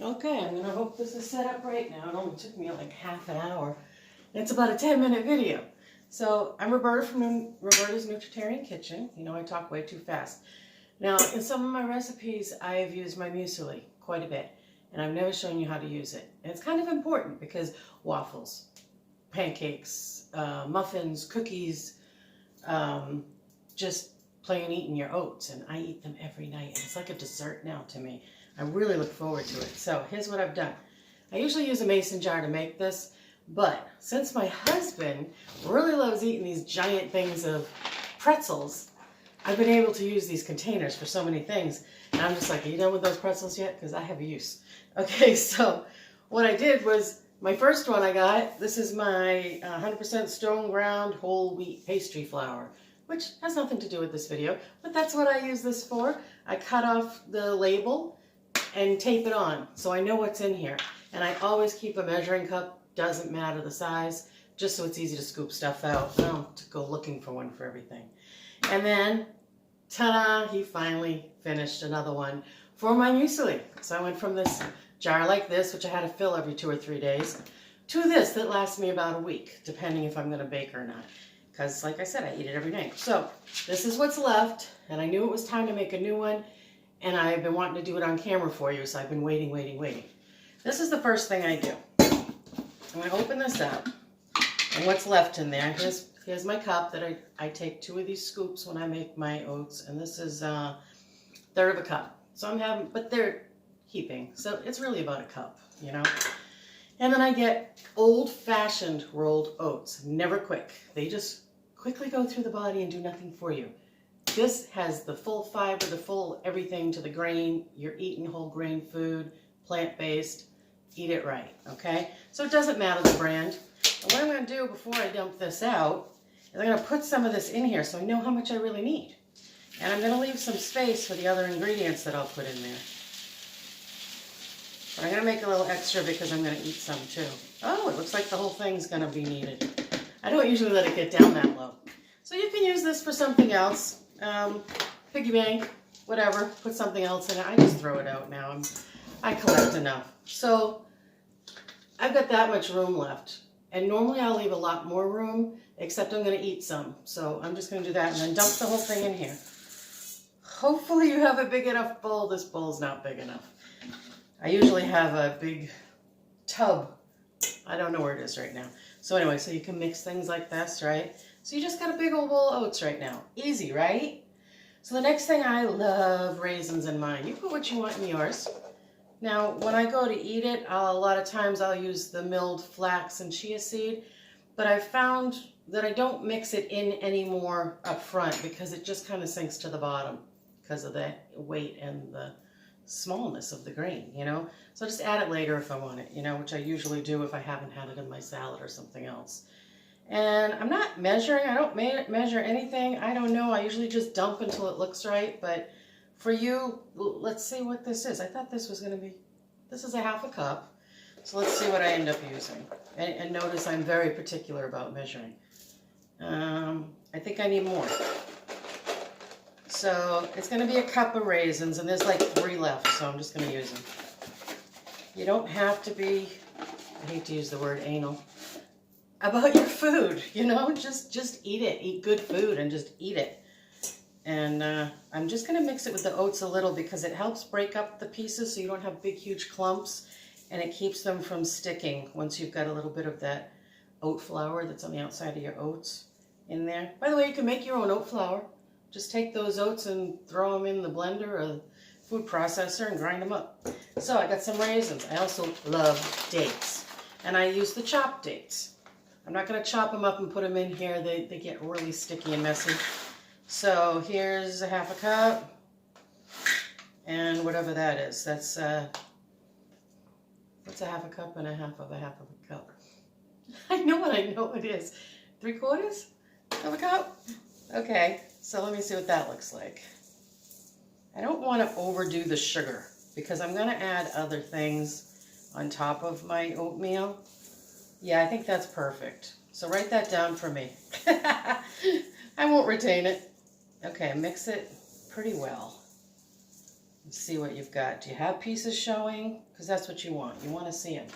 Okay, I'm gonna hope this is set up right now. It only took me like half an hour. It's about a 10-minute video. So I'm Roberta from Roberta's Nutritarian Kitchen. You know I talk way too fast. Now in some of my recipes I've used my muesli quite a bit, and I've never shown you how to use it. And it's kind of important because waffles, pancakes, muffins, cookies, just plain eating your oats, and I eat them every night, and it's like a dessert now to me. I really look forward to it. So here's what I've done. I usually use a mason jar to make this, but since my husband really loves eating these giant things of pretzels, I've been able to use these containers for so many things. And I'm just like, are you done with those pretzels yet? Because I have use. Okay, so what I did was, my first one I got, this is my 100% stone ground whole wheat pastry flour, which has nothing to do with this video, but that's what I use this for. I cut off the label and tape it on so I know what's in here. And I always keep a measuring cup, doesn't matter the size, just so it's easy to scoop stuff out. I don't have to go looking for one for everything. And then, ta-da, he finally finished another one for my muesli. So I went from this jar like this, which I had to fill every 2 or 3 days, to this that lasts me about a week, depending if I'm going to bake or not. Because, like I said, I eat it every night. So this is what's left, and I knew it was time to make a new one, and I've been wanting to do it on camera for you, so I've been waiting. This is the first thing I do. I'm going to open this up, and what's left in there, here's my cup that I take 2 of these scoops when I make my oats, and this is a third of a cup. So I'm having, but they're heaping, so it's really about a cup, you know. And then I get old-fashioned rolled oats, never quick. They just quickly go through the body and do nothing for you. This has the full fiber, the full everything to the grain. You're eating whole grain food, plant-based. Eat it right, okay? So it doesn't matter the brand. And what I'm going to do before I dump this out is I'm going to put some of this in here so I know how much I really need. And I'm going to leave some space for the other ingredients that I'll put in there. But I'm going to make a little extra because I'm going to eat some too. Oh, it looks like the whole thing's going to be needed. I don't usually let it get down that low. So you can use this for something else. Piggy bank, whatever. Put something else in it. I just throw it out now. I collect enough. So I've got that much room left. And normally I'll leave a lot more room, except I'm going to eat some. So I'm just going to do that and then dump the whole thing in here. Hopefully you have a big enough bowl. This bowl's not big enough. I usually have a big tub. I don't know where it is right now. So anyway, so you can mix things like this, right? So you just got a big old bowl of oats right now. Easy, right? So the next thing, I love raisins in mine. You put what you want in yours. Now, when I go to eat it, a lot of times I'll use the milled flax and chia seed, but I've found that I don't mix it in anymore up front because it just kind of sinks to the bottom because of the weight and the smallness of the grain, you know? So I just add it later if I want it, you know, which I usually do if I haven't had it in my salad or something else. And I'm not measuring. I don't measure anything. I don't know. I usually just dump until it looks right. But for you, let's see what this is. I thought this was going to be, this is a half a cup. So let's see what I end up using. And notice I'm very particular about measuring. I think I need more. So it's going to be a cup of raisins, and there's like 3 left, so I'm just going to use them. You don't have to be, I hate to use the word anal, about your food, you know, just eat it. Eat good food and just eat it. And I'm just going to mix it with the oats a little because it helps break up the pieces so you don't have big, huge clumps, and it keeps them from sticking once you've got a little bit of that oat flour that's on the outside of your oats in there. By the way, you can make your own oat flour. Just take those oats and throw them in the blender or food processor and grind them up. So I got some raisins. I also love dates, and I use the chopped dates. I'm not going to chop them up and put them in here. They get really sticky and messy. So here's a half a cup, and whatever that is. That's a half a cup and a half of a cup. I know what I know it is. 3/4 of a cup? Okay, so let me see what that looks like. I don't want to overdo the sugar because I'm going to add other things on top of my oatmeal. Yeah, I think that's perfect. So write that down for me. I won't retain it. Okay, mix it pretty well. see what you've got. Do you have pieces showing? Because that's what you want. You want to see them.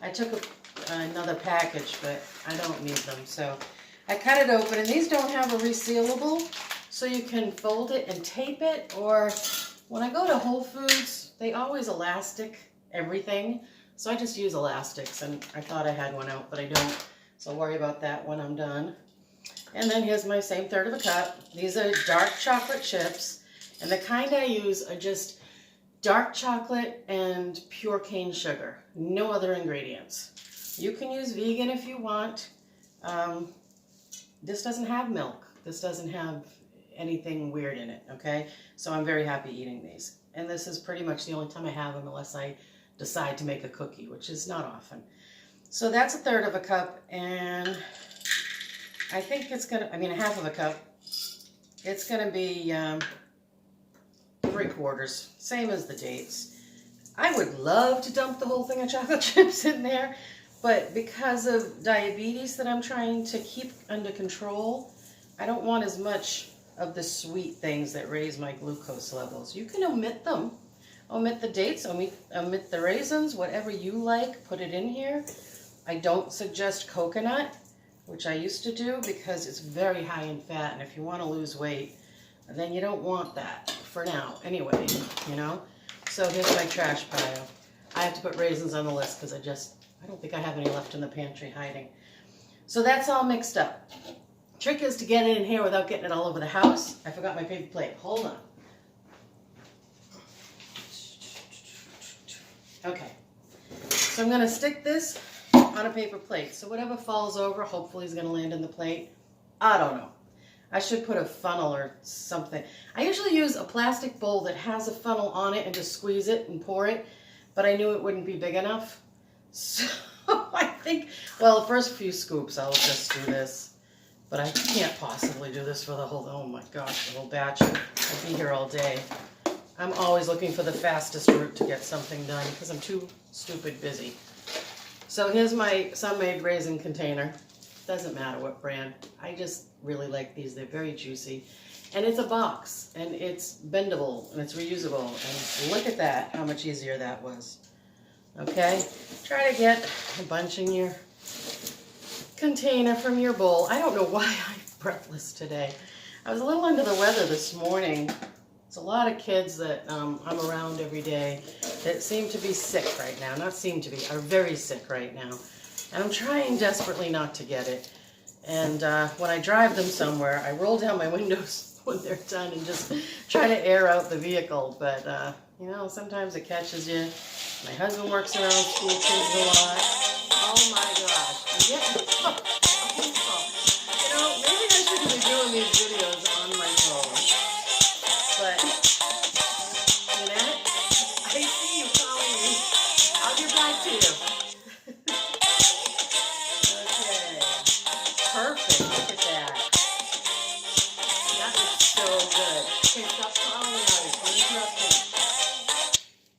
I took another package, but I don't need them. So I cut it open, and these don't have a resealable, so you can fold it and tape it. Or when I go to Whole Foods, they always elastic everything. So I just use elastics, and I thought I had one out, but I don't. So I'll worry about that when I'm done. And then here's my same third of a cup. These are dark chocolate chips. And the kind I use are just dark chocolate and pure cane sugar. No other ingredients. You can use vegan if you want. This doesn't have milk. This doesn't have anything weird in it, okay? So I'm very happy eating these. And this is pretty much the only time I have them unless I decide to make a cookie, which is not often. So that's a third of a cup, and I think it's gonna, I mean a half of a cup. It's gonna be 3/4, same as the dates. I would love to dump the whole thing of chocolate chips in there, but because of diabetes that I'm trying to keep under control, I don't want as much of the sweet things that raise my glucose levels. You can omit them. Omit the dates, omit the raisins, whatever you like, put it in here. I don't suggest coconut, which I used to do because it's very high in fat, and if you want to lose weight, then you don't want that for now anyway, you know. So here's my trash pile. I have to put raisins on the list because I don't think I have any left in the pantry hiding. So that's all mixed up. Trick is to get it in here without getting it all over the house. I forgot my paper plate. Hold on. Okay. So I'm going to stick this on a paper plate. So whatever falls over, hopefully is going to land in the plate. I don't know. I should put a funnel or something. I usually use a plastic bowl that has a funnel on it and just squeeze it and pour it, but I knew it wouldn't be big enough. So I think, well, the first few scoops I'll just do this, but I can't possibly do this for the whole, oh my gosh, the whole batch. I'll be here all day. I'm always looking for the fastest route to get something done because I'm too stupid busy. So here's my Sun-Maid raisin container. Doesn't matter what brand. I just really like these. They're very juicy. And it's a box, and it's bendable, and it's reusable. And look at that, how much easier that was. Okay? Try to get a bunch in your container from your bowl. I don't know why I'm breathless today. I was a little under the weather this morning. There's a lot of kids that I'm around every day that seem to be sick right now. Not seem to be, are very sick right now. And I'm trying desperately not to get it. And when I drive them somewhere, I roll down my windows when they're done and just try to air out the vehicle. But, you know, sometimes it catches you. My husband works around school kids a lot. Oh my gosh. I'm getting, you know, maybe I shouldn't be doing these videos on my phone. But, Jeanette, I see you calling me. I'll get back to you. Okay. Perfect. Look at that. That is so good. Okay, stop calling me out. Don't interrupt me.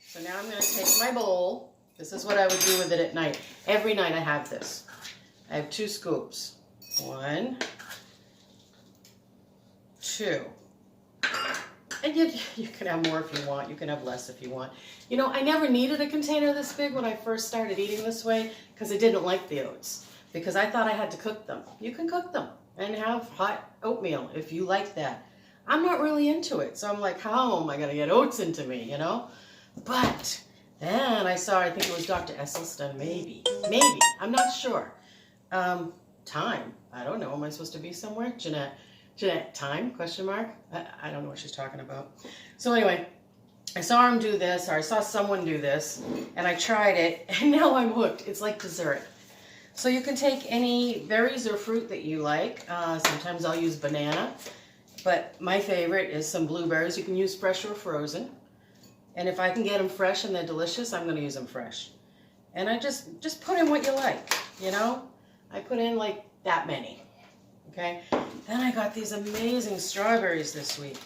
So now I'm going to take my bowl. This is what I would do with it at night. Every night I have this. I have 2 scoops. 1, 2. And you can have more if you want. You can have less if you want. You know, I never needed a container this big when I first started eating this way because I didn't like the oats. Because I thought I had to cook them. You can cook them and have hot oatmeal if you like that. I'm not really into it. So I'm like, how am I going to get oats into me, you know? But then I saw, I think it was Dr. Esselstyn, maybe. I'm not sure. Time. I don't know. Am I supposed to be somewhere? Jeanette, time? Question mark? I don't know what she's talking about. So anyway, I saw him do this, or I saw someone do this, and I tried it, and now I'm hooked. It's like dessert. So you can take any berries or fruit that you like. Sometimes I'll use banana, but my favorite is some blueberries. You can use fresh or frozen. And if I can get them fresh and they're delicious, I'm going to use them fresh. And I just put in what you like, you know? I put in like that many, okay? Then I got these amazing strawberries this week.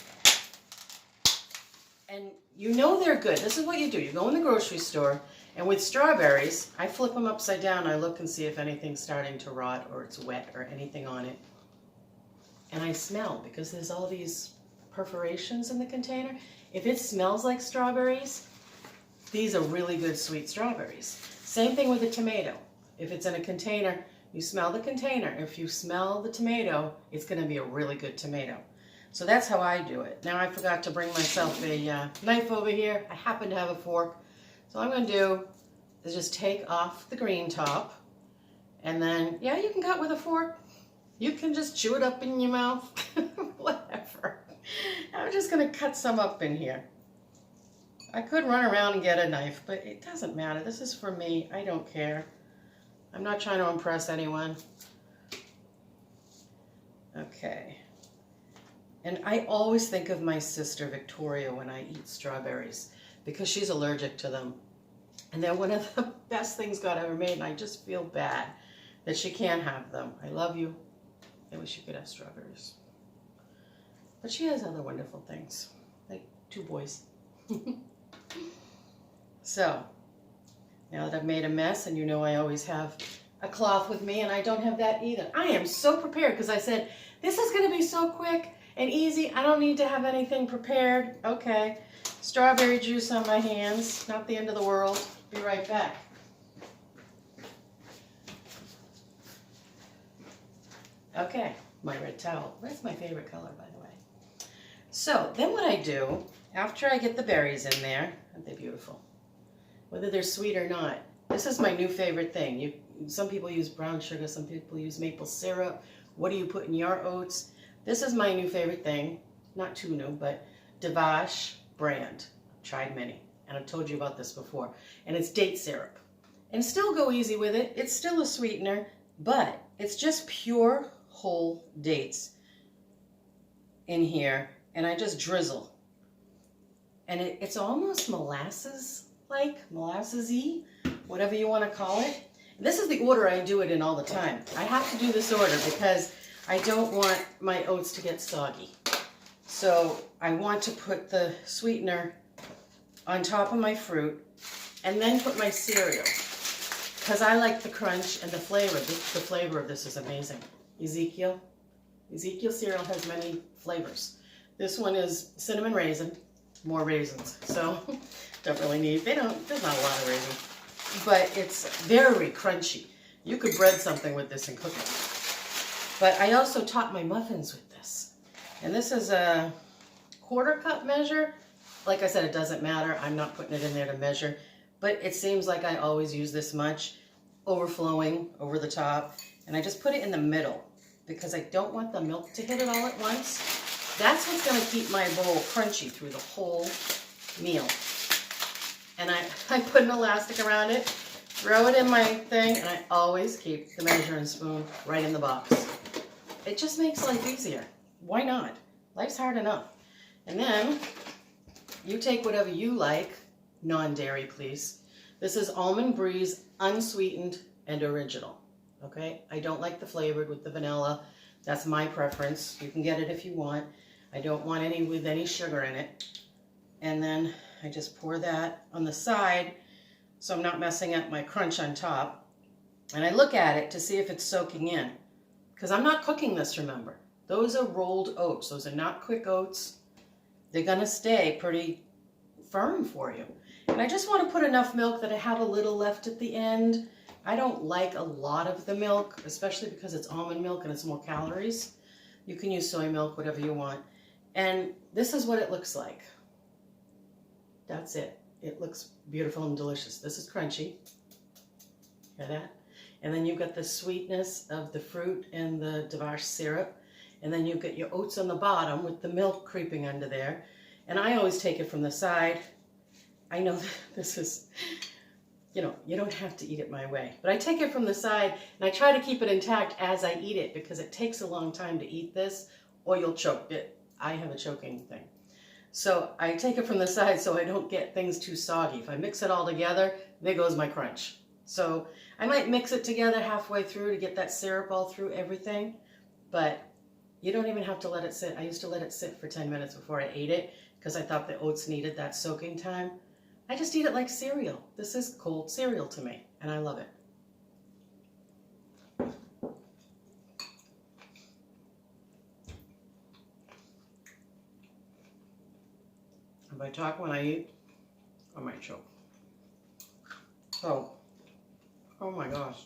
And you know they're good. This is what you do. You go in the grocery store, and with strawberries, I flip them upside down. I look and see if anything's starting to rot or it's wet or anything on it. And I smell because there's all these perforations in the container. If it smells like strawberries, these are really good sweet strawberries. Same thing with the tomato. If it's in a container, you smell the container. If you smell the tomato, it's going to be a really good tomato. So that's how I do it. Now I forgot to bring myself a knife over here. I happen to have a fork. So all I'm going to do is just take off the green top. And then, yeah, you can cut with a fork. You can just chew it up in your mouth. Whatever. I'm just going to cut some up in here. I could run around and get a knife, but it doesn't matter. This is for me. I don't care. I'm not trying to impress anyone. Okay. And I always think of my sister Victoria when I eat strawberries because she's allergic to them. And they're one of the best things God ever made, and I just feel bad that she can't have them. I love you. I wish you could have strawberries. But she has other wonderful things, like 2 boys. So, now that I've made a mess, and you know I always have a cloth with me, and I don't have that either. I am so prepared because I said, this is going to be so quick and easy. I don't need to have anything prepared. Okay, strawberry juice on my hands. Not the end of the world. Be right back. Okay, my red towel. That's my favorite color, by the way. So, then what I do, after I get the berries in there, aren't they beautiful? Whether they're sweet or not. This is my new favorite thing. Some people use brown sugar, some people use maple syrup. What do you put in your oats? This is my new favorite thing. Not too new, but Devash brand. I've tried many, and I've told you about this before. And it's date syrup. And still go easy with it. It's still a sweetener, but it's just pure whole dates in here. And I just drizzle. And it's almost molasses-like, molasses-y, whatever you want to call it. This is the order I do it in all the time. I have to do this order because I don't want my oats to get soggy. So I want to put the sweetener on top of my fruit and then put my cereal because I like the crunch and the flavor. The flavor of this is amazing. Ezekiel cereal has many flavors. This one is cinnamon raisin, more raisins. So don't really need, there's not a lot of raisins, but it's very crunchy. You could bread something with this and cook it. But I also top my muffins with this. And this is a 1/4 cup measure. Like I said, it doesn't matter. I'm not putting it in there to measure, but it seems like I always use this much, overflowing over the top. And I just put it in the middle because I don't want the milk to hit it all at once. That's what's going to keep my bowl crunchy through the whole meal. And I put an elastic around it, throw it in my thing, and I always keep the measuring spoon right in the box. It just makes life easier. Why not? Life's hard enough. And then you take whatever you like, non-dairy please. This is Almond Breeze, unsweetened and original. Okay? I don't like the flavored with the vanilla. That's my preference. You can get it if you want. I don't want any with any sugar in it. And then I just pour that on the side so I'm not messing up my crunch on top. And I look at it to see if it's soaking in. Because I'm not cooking this, remember. Those are rolled oats. Those are not quick oats. They're going to stay pretty firm for you. And I just want to put enough milk that I have a little left at the end. I don't like a lot of the milk, especially because it's almond milk and it's more calories. You can use soy milk, whatever you want. And this is what it looks like. That's it. It looks beautiful and delicious. This is crunchy. Hear that? And then you've got the sweetness of the fruit and the Devash syrup. And then you've got your oats on the bottom with the milk creeping under there. And I always take it from the side. I know this is, you know, you don't have to eat it my way. But I take it from the side and I try to keep it intact as I eat it because it takes a long time to eat this or you'll choke it. I have a choking thing. So I take it from the side so I don't get things too soggy. If I mix it all together, there goes my crunch. So I might mix it together halfway through to get that syrup all through everything, but you don't even have to let it sit. I used to let it sit for 10 minutes before I ate it because I thought the oats needed that soaking time. I just eat it like cereal. This is cold cereal to me, and I love it. If I talk when I eat, I might choke. So, oh my gosh.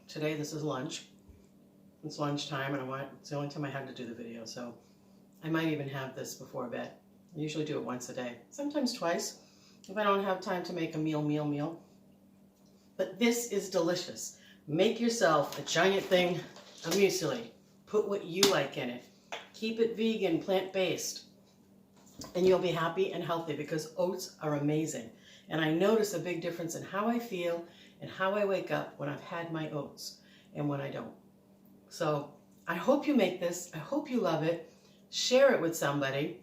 Today this is lunch. It's lunchtime and it's the only time I had to do the video, so I might even have this before bed. I usually do it once a day, sometimes twice, if I don't have time to make a meal. But this is delicious. Make yourself a giant thing of muesli. Put what you like in it. Keep it vegan, plant-based, and you'll be happy and healthy because oats are amazing. And I notice a big difference in how I feel and how I wake up when I've had my oats and when I don't. So I hope you make this. I hope you love it. Share it with somebody.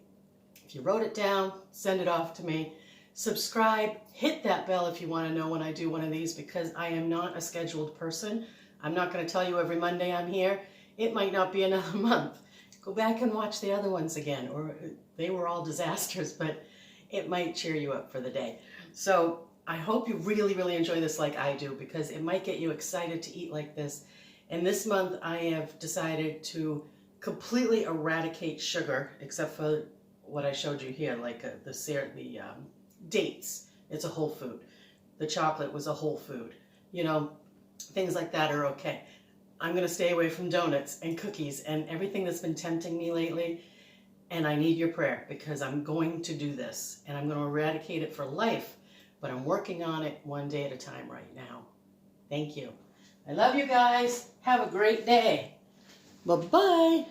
If you wrote it down, send it off to me. Subscribe, hit that bell if you want to know when I do one of these because I am not a scheduled person. I'm not going to tell you every Monday I'm here. It might not be another month. Go back and watch the other ones again, or they were all disasters, but it might cheer you up for the day. So I hope you really enjoy this like I do because it might get you excited to eat like this. And this month I have decided to completely eradicate sugar, except for what I showed you here, like the dates. It's a whole food. The chocolate was a whole food. You know, things like that are okay. I'm going to stay away from donuts and cookies and everything that's been tempting me lately. And I need your prayer because I'm going to do this and I'm going to eradicate it for life. But I'm working on it one day at a time right now. Thank you. I love you guys. Have a great day. Bye-bye.